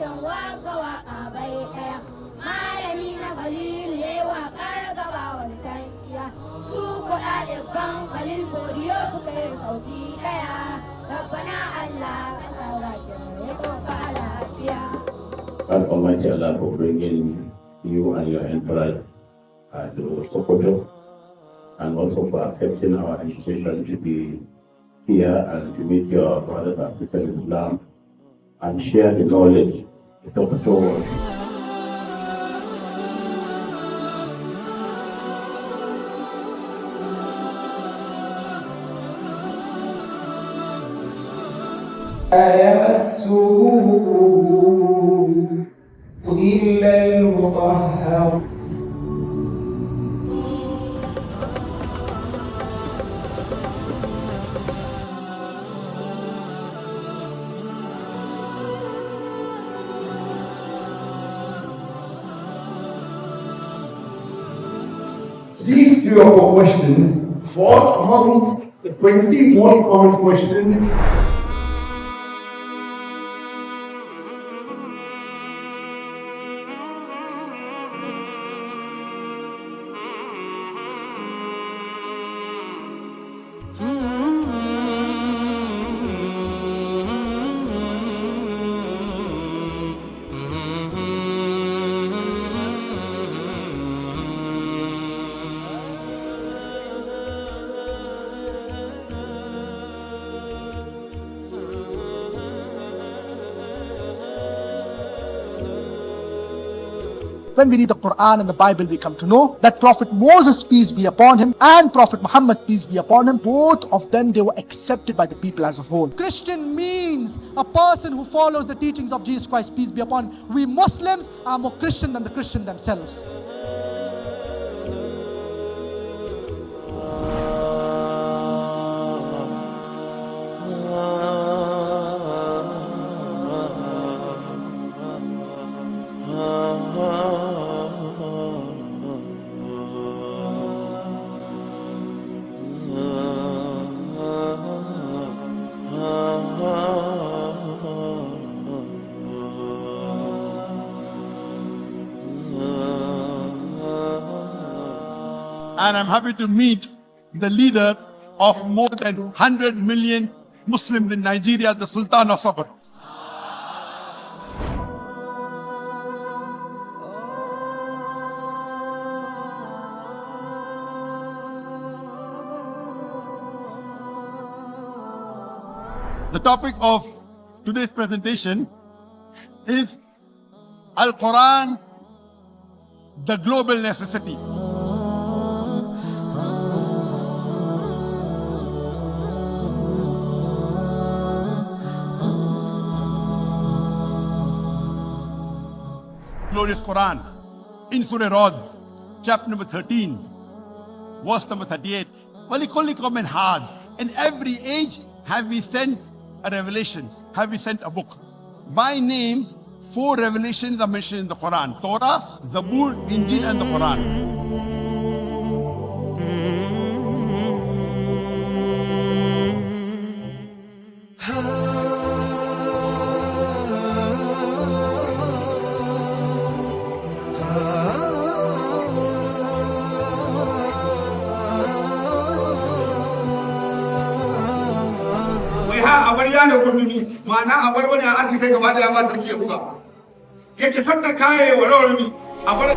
tushen waka bai ɗaya. Malami na Khalil ya yi waƙar gaba wani tankiya. Su ko ɗaliban Khalil Fodiyo suka yi sauti ɗaya. Rabbana Allah ka sa Zakir ya sauka lafiya. God Almighty Allah for bringing you and your entourage to Sokoto, and also for accepting our invitation to be here and to meet your brothers and sisters in Islam and share the knowledge of Sokoto. إلا المطهر. These 3 or 4 questions fall amongst the 20 most common questions. When we read the Quran and the Bible, we come to know that Prophet Moses, peace be upon him, and Prophet Muhammad, peace be upon him, both of them, they were accepted by the people as a whole. Christian means a person who follows the teachings of Jesus Christ, peace be upon him. We Muslims are more Christian than the Christian themselves. And I'm happy to meet the leader of more than 100 million Muslims in Nigeria, the Sultan of Sokoto. The topic of today's presentation is Al-Quran, the global necessity. Glorious Quran in Surah Rod, chapter number 13, verse number 38. وَلِكُلِّ قَوْمٍ هَادٍ. In every age have we sent a revelation, have we sent a book. By name, 4 revelations are mentioned in the Quran: Torah, Zabur, Injil, and the Quran. a bar yana gundumi ma'ana a bar wani a arziki gaba da ya ba sarki ya buga yace sanda kaya wa rawar mi a bar